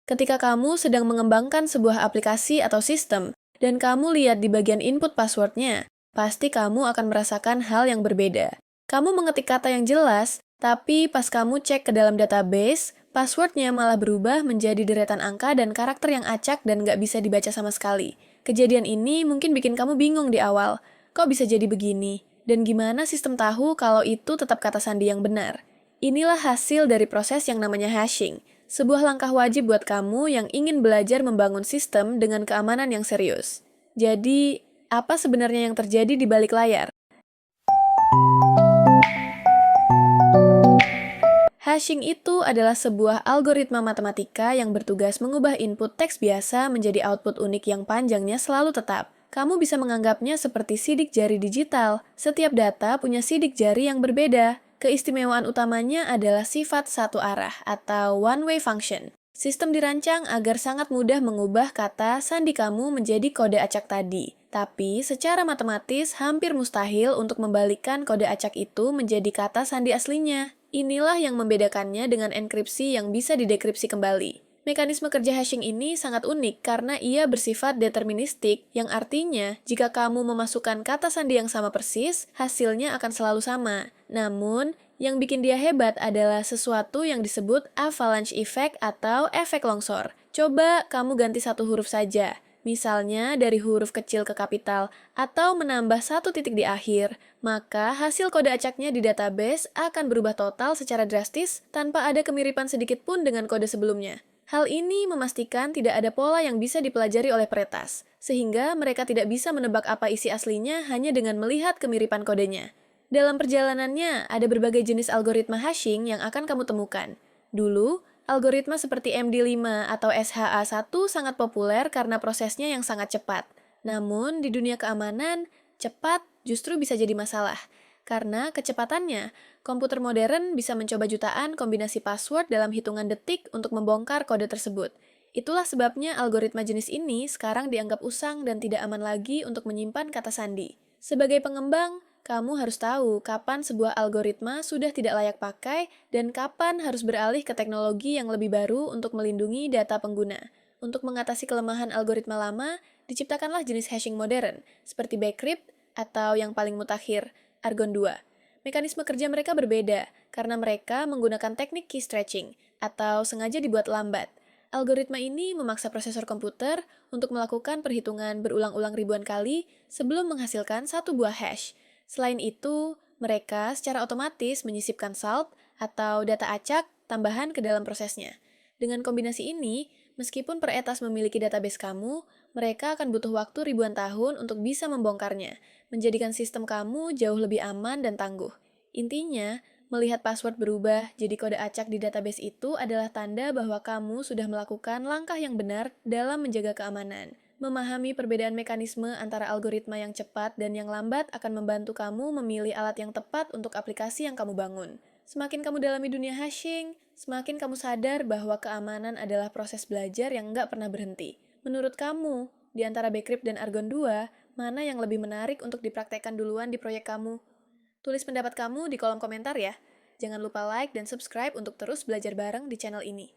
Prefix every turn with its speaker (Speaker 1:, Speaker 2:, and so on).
Speaker 1: Ketika kamu sedang mengembangkan sebuah aplikasi atau sistem, dan kamu lihat di bagian input passwordnya, pasti kamu akan merasakan hal yang berbeda. Kamu mengetik kata yang jelas, tapi pas kamu cek ke dalam database, passwordnya malah berubah menjadi deretan angka dan karakter yang acak dan nggak bisa dibaca sama sekali. Kejadian ini mungkin bikin kamu bingung di awal. Kok bisa jadi begini? Dan gimana sistem tahu kalau itu tetap kata sandi yang benar? Inilah hasil dari proses yang namanya hashing. Sebuah langkah wajib buat kamu yang ingin belajar membangun sistem dengan keamanan yang serius. Jadi, apa sebenarnya yang terjadi di balik layar? Hashing itu adalah sebuah algoritma matematika yang bertugas mengubah input teks biasa menjadi output unik yang panjangnya selalu tetap. Kamu bisa menganggapnya seperti sidik jari digital. Setiap data punya sidik jari yang berbeda. Keistimewaan utamanya adalah sifat satu arah atau one-way function. Sistem dirancang agar sangat mudah mengubah kata sandi kamu menjadi kode acak tadi. Tapi secara matematis hampir mustahil untuk membalikkan kode acak itu menjadi kata sandi aslinya. Inilah yang membedakannya dengan enkripsi yang bisa didekripsi kembali. Mekanisme kerja hashing ini sangat unik karena ia bersifat deterministik, yang artinya jika kamu memasukkan kata sandi yang sama persis, hasilnya akan selalu sama. Namun, yang bikin dia hebat adalah sesuatu yang disebut avalanche effect atau efek longsor. Coba kamu ganti satu huruf saja. Misalnya dari huruf kecil ke kapital, atau menambah satu titik di akhir, maka hasil kode acaknya di database akan berubah total secara drastis tanpa ada kemiripan sedikit pun dengan kode sebelumnya. Hal ini memastikan tidak ada pola yang bisa dipelajari oleh peretas, sehingga mereka tidak bisa menebak apa isi aslinya hanya dengan melihat kemiripan kodenya. Dalam perjalanannya, ada berbagai jenis algoritma hashing yang akan kamu temukan. Dulu, algoritma seperti MD5 atau SHA-1 sangat populer karena prosesnya yang sangat cepat. Namun, di dunia keamanan, cepat justru bisa jadi masalah. Karena kecepatannya, komputer modern bisa mencoba jutaan kombinasi password dalam hitungan detik untuk membongkar kode tersebut. Itulah sebabnya algoritma jenis ini sekarang dianggap usang dan tidak aman lagi untuk menyimpan kata sandi. Sebagai pengembang, kamu harus tahu kapan sebuah algoritma sudah tidak layak pakai dan kapan harus beralih ke teknologi yang lebih baru untuk melindungi data pengguna. Untuk mengatasi kelemahan algoritma lama, diciptakanlah jenis hashing modern, seperti Bcrypt atau yang paling mutakhir, Argon 2. Mekanisme kerja mereka berbeda, karena mereka menggunakan teknik key stretching, atau sengaja dibuat lambat. Algoritma ini memaksa prosesor komputer untuk melakukan perhitungan berulang-ulang ribuan kali sebelum menghasilkan satu buah hash. Selain itu, mereka secara otomatis menyisipkan salt atau data acak tambahan ke dalam prosesnya. Dengan kombinasi ini, meskipun peretas memiliki database kamu, mereka akan butuh waktu ribuan tahun untuk bisa membongkarnya, menjadikan sistem kamu jauh lebih aman dan tangguh. Intinya, melihat password berubah jadi kode acak di database itu adalah tanda bahwa kamu sudah melakukan langkah yang benar dalam menjaga keamanan. Memahami perbedaan mekanisme antara algoritma yang cepat dan yang lambat akan membantu kamu memilih alat yang tepat untuk aplikasi yang kamu bangun. Semakin kamu dalami dunia hashing, semakin kamu sadar bahwa keamanan adalah proses belajar yang nggak pernah berhenti. Menurut kamu, di antara Bcrypt dan Argon 2, mana yang lebih menarik untuk dipraktekkan duluan di proyek kamu? Tulis pendapat kamu di kolom komentar ya. Jangan lupa like dan subscribe untuk terus belajar bareng di channel ini.